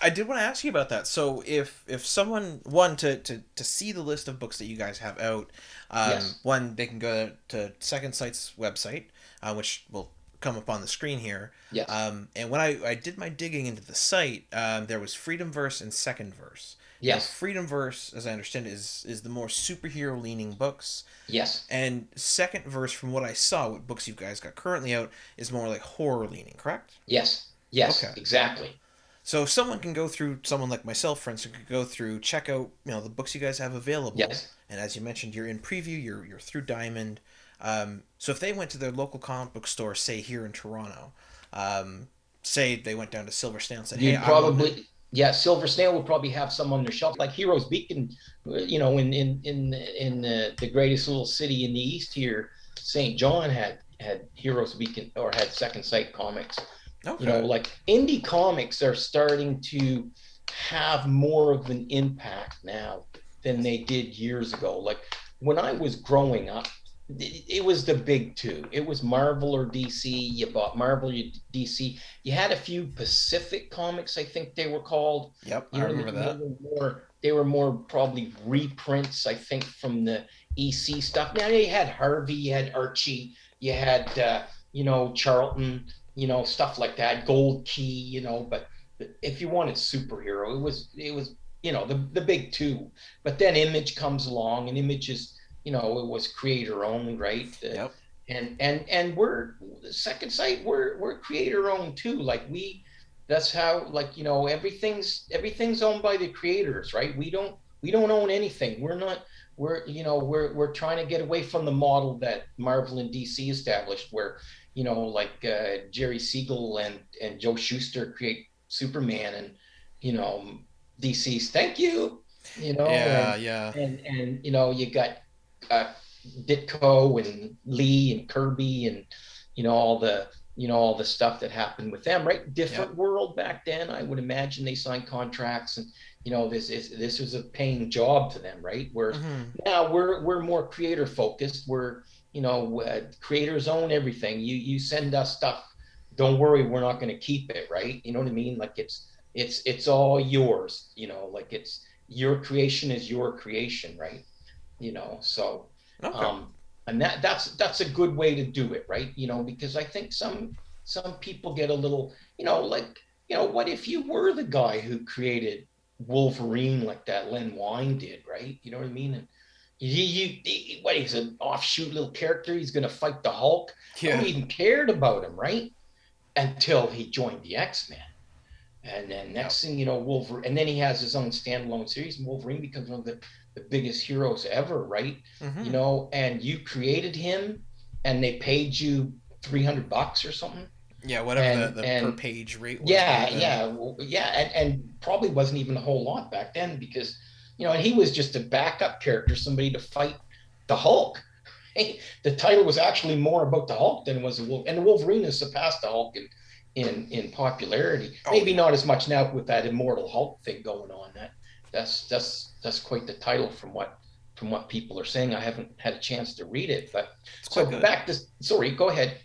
I did want to ask you about that. So if someone to see the list of books that you guys have out, Yes. one they can go to Second Sight's website, which will come up on the screen here. Yes. And when I did my digging into the site, there was Freedom Verse and Second Verse. Now, Yes. Freedom Verse, as I understand it, is the more superhero leaning books, Yes. and Second Verse, from what I saw, what books you guys got currently out, is more like horror leaning. Correct? Yes. Yes. Okay. Exactly. So if someone can go through, someone like myself, for instance, could go through, check out, the books you guys have available, Yes. and as you mentioned, you're in preview, you're through Diamond. So if they went to their local comic book store, say here in Toronto, um, say they went down to Silver Snail and said, "Hey, You'd I want to." probably, yeah, Silver Snail would probably have some on their shelf, like Heroes Beacon, in the greatest little city in the East here, St. John had Heroes Beacon or had Second Sight comics. Okay. Like indie comics are starting to have more of an impact now than they did years ago. Like when I was growing up, it was the big two. It was Marvel or DC. You bought Marvel, you DC. You had a few Pacific comics, I think they were called. Yep, You I know what I remember mean? that. They were more probably reprints, I think, from the EC stuff. Now you had Harvey, you had Archie, you had Charlton, stuff like that, Gold Key, but if you wanted superhero, it was the big two. But then Image comes along, and Image is it was creator owned, right? Yep. And we're Second Sight, we're creator owned too. Like that's how, like, everything's owned by the creators, right? We don't own anything. We're trying to get away from the model that Marvel and DC established, where like Jerry Siegel and Joe Shuster create Superman, and you know DC's thank you, Yeah, and yeah. you got uh, Ditko and Lee and Kirby, and all the stuff that happened with them, right? Yep. Different world back then. I would imagine they signed contracts, and this was a paying job to them, right? Whereas Mm-hmm. now we're more creator focused. We're creators own everything. You send us stuff. Don't worry, we're not going to keep it, right? You know what I mean? Like it's all yours. Like it's your creation is your creation, right? So Okay. um and that's a good way to do it, right? Because I think some people get a little, like, what if you were the guy who created Wolverine like that Len Wein did, right? You know what I mean? And what, he's an offshoot little character, he's going to fight the Hulk. Yeah. Nobody even cared about him, right? Until he joined the X-Men. And then Yep. next thing you know, Wolverine, and then he has his own standalone series, and Wolverine becomes one of the biggest heroes ever, right? Mm-hmm. And you created him, and they paid you $300 or something, Yeah, whatever the, and the per and page rate was back yeah, then. yeah, well, yeah, and probably wasn't even a whole lot back then, because and he was just a backup character, somebody to fight the Hulk. The title was actually more about the Hulk than it was the Wolf, and the Wolverine has surpassed the Hulk in popularity. Oh Maybe yeah. not as much now with that Immortal Hulk thing going on. That's quite the title from what people are saying. I haven't had a chance to read it, but It's quite so good. back to sorry, go ahead.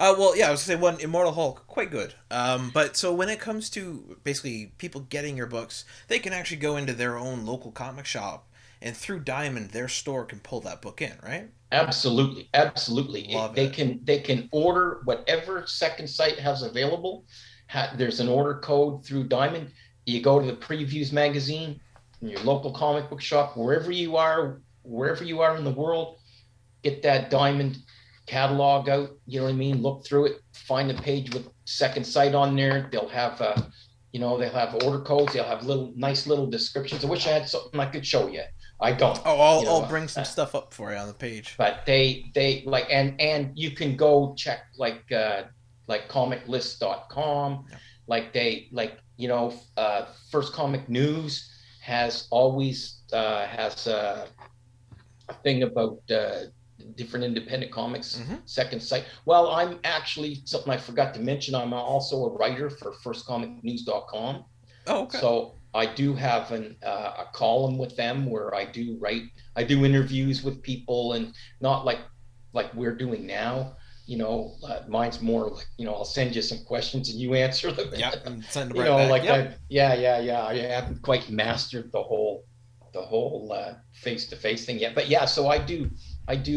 Well, yeah, I was gonna say one Immortal Hulk, quite good. But so when it comes to basically people getting your books, they can actually go into their own local comic shop, and through Diamond, their store can pull that book in, right? Absolutely, absolutely. Love They it. can order whatever Second Sight has available. There's an order code through Diamond. You go to the previews magazine in your local comic book shop, wherever you are in the world. Get that Diamond catalog out. You know what I mean? Look through it, find the page with Second Sight on there. They'll have order codes. They'll have nice little descriptions. I wish I had something I could show you. I don't. Oh, I'll You I'll know, bring some stuff up for you on the page. but they like, and you can go check like comiclist.com, Yep. like they like First Comic News has always has a thing about different independent comics. Mm-hmm. Second Sight, well, I'm actually, something I forgot to mention, I'm also a writer for firstcomicnews.com. Oh, okay. So I do have a column with them where I do interviews with people, and not like we're doing now, Mine's more like, I'll send you some questions and you answer them. Yep, and send them right back. Like Yep. I haven't quite mastered the whole face-to-face thing yet. But yeah, so I do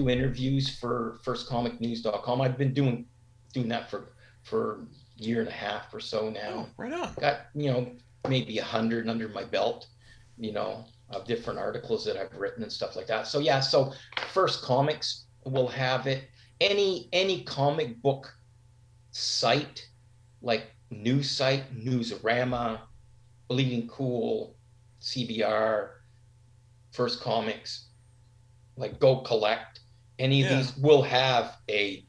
interviews for firstcomicnews.com. I've been doing that for a year and a half or so now. Oh, right on. Got, maybe 100 under my belt, of different articles that I've written and stuff like that. So yeah, so First Comics will have it. Any comic book site, like news site, Newsarama, Bleeding Cool, CBR, First Comics, like Go Collect, any of Yeah. these will have a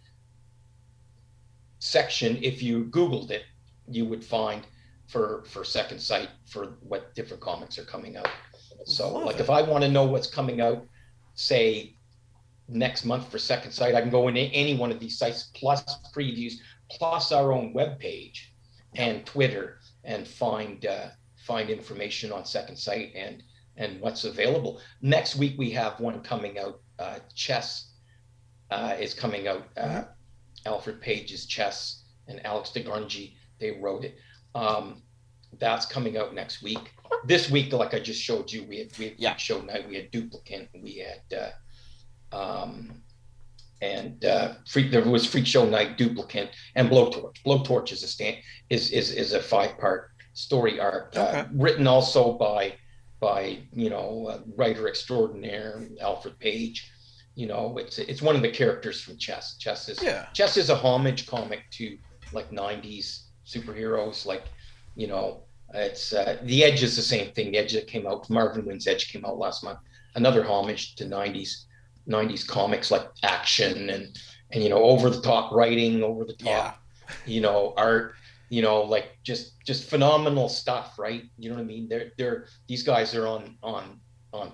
section. If you Googled it, you would find for Second Sight for what different comics are coming out. So Love like if it. I want to know what's coming out, say next month for Second Sight, I can go into any one of these sites plus previews, plus our own webpage Yep. and Twitter, and find information on Second Sight and what's available. Next week we have one coming out. C.H.E.S.S is coming out. Mm-hmm. Alfred Page's C.H.E.S.S and Alex DeGrungy, they wrote it. That's coming out next week. This week, like I just showed you, we had Yeah. show night, we had Duplicant, we had there was Freak Show Night, Duplicant, and Blowtorch. Blowtorch is a 5-part story arc, Okay. written also by writer extraordinaire Alfred Page. It's one of the characters from C.H.E.S.S. Yeah. C.H.E.S.S is a homage comic to like 90s superheroes. Like, it's The Edge is the same thing. The Edge that came out, Marvin Wynn's Edge came out last month. Another homage to 90s comics, like action and over the top writing, over the Yeah. top, art, like just phenomenal stuff, right? You know what I mean? These guys are on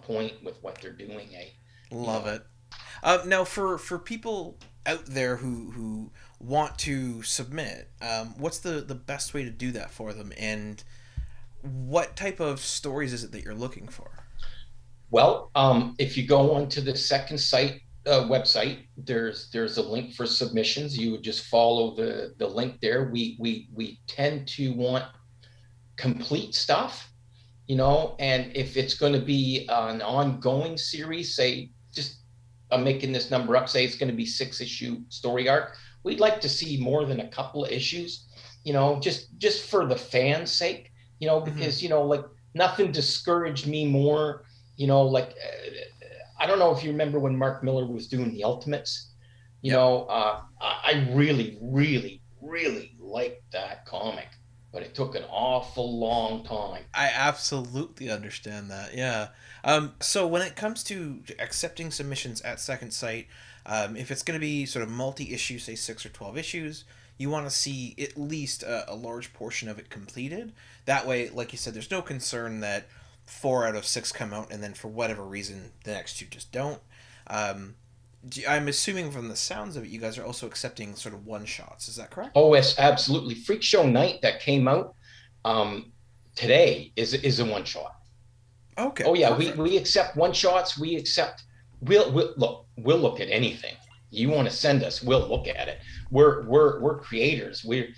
point with what they're doing, eh? You Love know, it. Now, for people out there who want to submit, what's the best way to do that for them, and what type of stories is it that you're looking for? well, if you go onto the Second Sight website, there's a link for submissions. You would just follow the link there. We tend to want complete stuff, and if it's going to be an ongoing series, say, just I'm making this number up, say it's going to be 6-issue story arc, we'd like to see more than a couple of issues, just for the fans' sake, Mm-hmm. because like nothing discouraged me more, like I don't know if you remember when Mark Miller was doing the Ultimates. Yep. I really, really, really liked that comic, but it took an awful long time. I absolutely understand that. Yeah. So when it comes to accepting submissions at Second Sight, if it's going to be sort of multi-issue, say 6 or 12 issues, you want to see at least a large portion of it completed. That way, like you said, there's no concern that 4 out of 6 come out and then for whatever reason the next two just don't. Um, I'm assuming from the sounds of it, you guys are also accepting sort of one shots. Is that correct? Oh, yes, absolutely. Freak Show Night that came out um, today is a one shot. Okay, Oh yeah, we perfect. we accept one shots. We'll look at anything you want to send us. We'll look at it. We're creators. We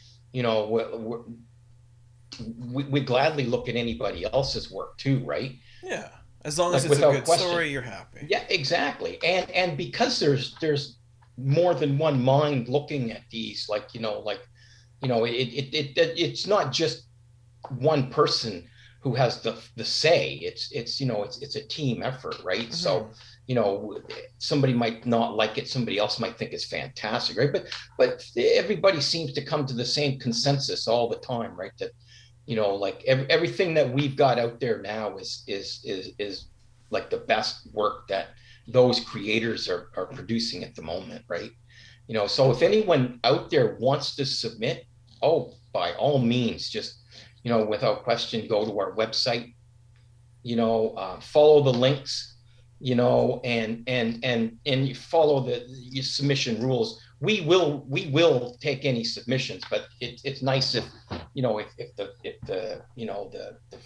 gladly look at anybody else's work too, right? Yeah. As long as Like it's a without good question. story, you're happy. Yeah, exactly. And because there's more than one mind looking at these, like it's not just one person who has the say. It's a team effort, right? Mm-hmm. So somebody might not like it, somebody else might think it's fantastic, right? But everybody seems to come to the same consensus all the time, right? That like everything that we've got out there now is like the best work that those creators are producing at the moment, right? So if Okay. anyone out there wants to submit, oh, by all means, just without question, go to our website, follow the links, and you follow the your submission rules. We will take any submissions, but it's nice if the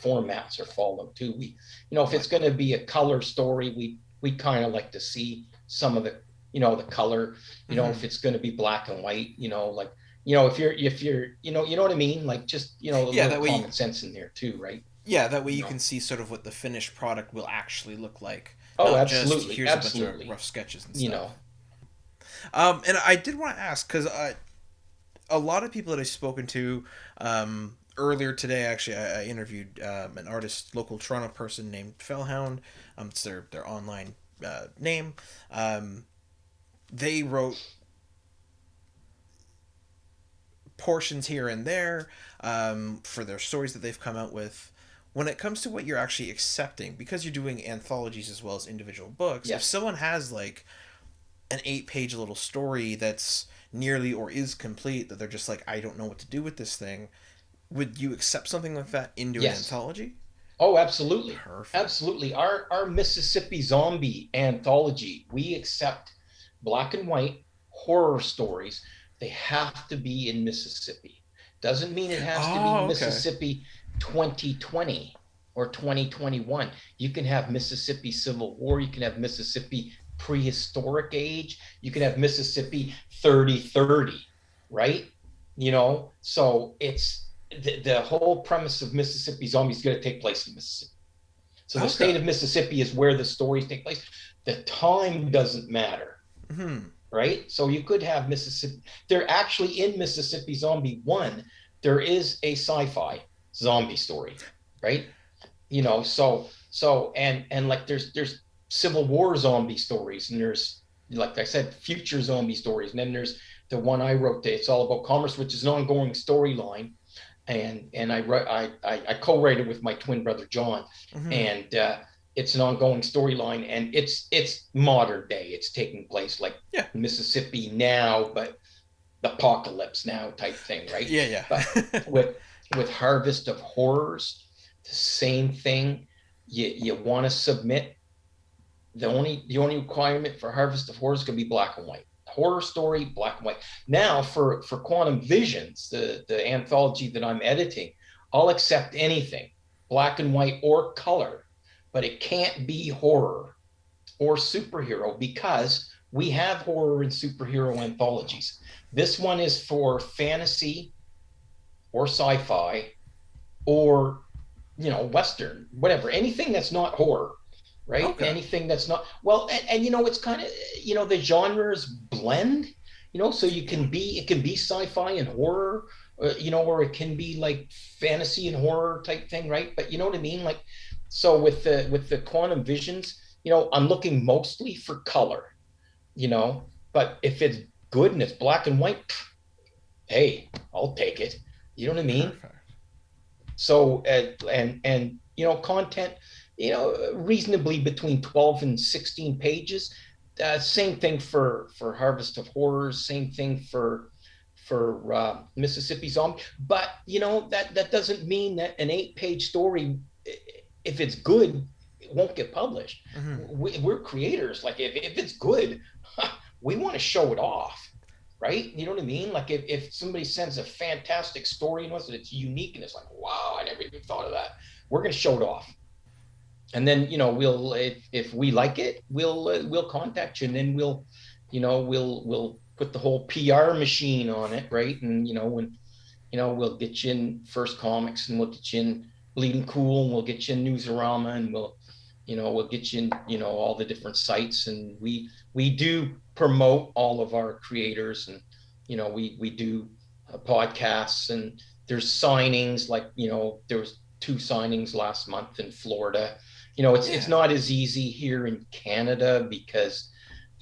formats are followed too. If Right. it's going to be a color story, we kind of like to see some of the color, if Hmm. it's going to be black and white, like, if you're, you know what I mean? Like, just, a Yeah, little that way. common sense in there too, right? Yeah, that way You you know. can see sort of what the finished product will actually look like, Oh, not just absolutely, here's a bunch of absolutely. rough sketches and You stuff. know. And I did want to ask because a lot of people that I've spoken to earlier today, actually, I interviewed an artist, local Toronto person named Fellhound. It's their online name. Um, they wrote portions here and there for their stories that they've come out with. When it comes to what you're actually accepting, because you're doing anthologies as well as individual books, if Yes. someone has like an 8 page little story that's nearly or is complete, that they're just like, I don't know what to do with this thing, would you accept something like that into an Yes. anthology? Oh, absolutely. Perfect. Absolutely. Our Mississippi Zombie anthology, we accept black and white horror stories. They have to be in Mississippi. Doesn't mean it has to be Oh, okay. Mississippi 2020 or 2021. You can have Mississippi Civil War, you can have Mississippi prehistoric age, you can have Mississippi 3030, right? So the whole premise of Mississippi Zombie is going to take place in Mississippi. So the Okay. state of Mississippi is where the stories take place. The time doesn't matter, Hmm. right? So you could have Mississippi. They're actually in Mississippi Zombie 1. There is a sci-fi zombie story, right? And like there's Civil War zombie stories, and there's, like I said, future zombie stories, and then there's the one I wrote. It's all about commerce, which is an ongoing storyline, and I co-wrote it with my twin brother John, Hmm. and it's an ongoing storyline, and it's modern day. It's taking place like Yeah. Mississippi now, but the apocalypse now type thing, right? Yeah, But yeah. with Harvest of Horrors, the same thing. You want to submit. The only requirement for Harvest of Horrors can be black and white. Horror story, black and white. Now for Quantum Visions, the anthology that I'm editing, I'll accept anything, black and white or color, but it can't be horror or superhero, because we have horror and superhero anthologies. This one is for fantasy or sci-fi or, Western, whatever, anything that's not horror, right? Okay. Anything that's not, well, and it's kind of, the genres blend, so it can be sci-fi and horror, or it can be like fantasy and horror type thing, right? But you know what I mean? Like, so with the Quantum Visions, I'm looking mostly for color, but if it's good and it's black and white, hey, I'll take it. You know what I mean? Perfect. So and content, reasonably between 12 and 16 pages. Same thing for Harvest of Horrors. Same thing for Mississippi Zombie. But that doesn't mean that an 8-page story, if it's good, it won't get published. Hmm. We're creators. Like, if it's good, we want to show it off, right? You know what I mean? Like, if somebody sends a fantastic story to us and it's unique and it's like, wow, I never even thought of that, we're going to show it off. And then, we'll, if we like it, we'll contact you, and then we'll put the whole PR machine on it, right? And when, we'll get you in First Comics, and we'll get you in Bleeding Cool, and we'll get you in Newsarama, and we'll get you in, all the different sites. And we do promote all of our creators, and we do podcasts, and there's signings, like, there was 2 signings last month in Florida. It's Yeah. not as easy here in Canada, because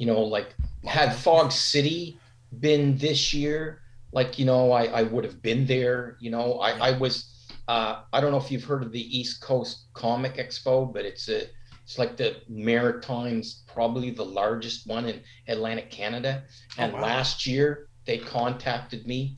like, had Lockdown. Fog City been this year, like, I would have been there. Yeah. I was, I don't know if you've heard of the East Coast Comic Expo, but it's like the Maritimes, probably the largest one in Atlantic Canada. Oh, And wow. last year they contacted me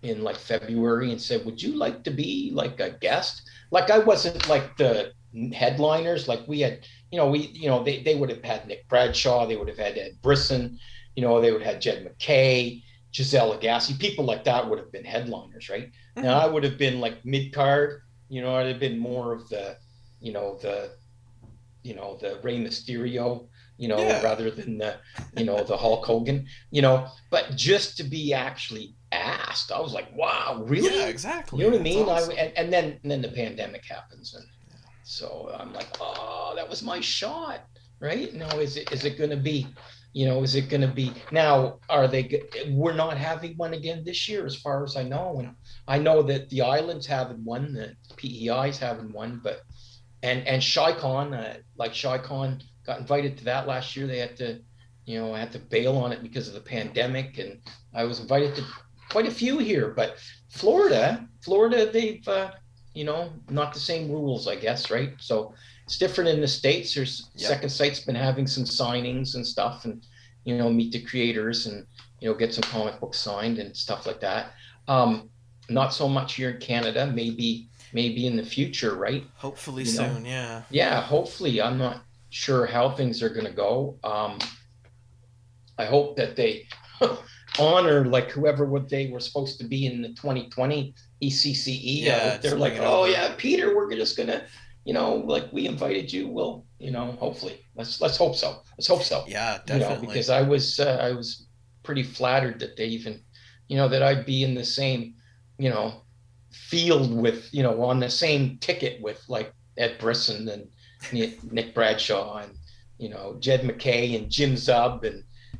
in like February and said, "Would you like to be like a guest?" Like, I wasn't like the headliners. Like, we had, they would have had Nick Bradshaw, they would have had Ed Brisson, they would have had Jed McKay, Giselle Agassi, people like that would have been headliners, right? Now Hmm. I would have been like mid card. I'd have been more of the, you know, the Rey Mysterio Yeah. rather than the Hulk Hogan, but just to be actually asked, I was like, wow, Yeah, really? You know exactly. what I That's mean? awesome. And then the pandemic happens, and so I'm like, oh, that was my shot, right? No, is it going to be, is it going to be now? Are they? We're not having one again this year, as far as I know, and I know that the islands having one, the PEI's having one, but and Chi-Con, like Chi-Con got invited to that last year. They had to, had to bail on it because of the pandemic, and I was invited to quite a few here. But Florida, they've not the same rules, I guess, right? So it's different in the States. There's Yep. Second Sight's been having some signings and stuff, and meet the creators and get some comic books signed and stuff like that. Not so much here in Canada. Maybe in the future, right? Hopefully you know soon. Yeah. yeah, hopefully. I'm not sure how things are going to go. I hope that they honor like whoever what they were supposed to be in the 2020 ECCE. I Yeah. hope they're Just bring like, it oh over. yeah, Peter, we're just gonna, like we invited you. Well, hopefully, let's hope so. Let's hope so. Yeah, definitely. Because I was pretty flattered that they even, that I'd be in the same, you know, field with, on the same ticket with like Ed Brisson and Nick Bradshaw and Jed McKay and Jim Zub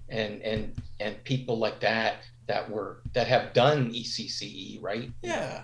and people like that have done ECCE, right? Yeah.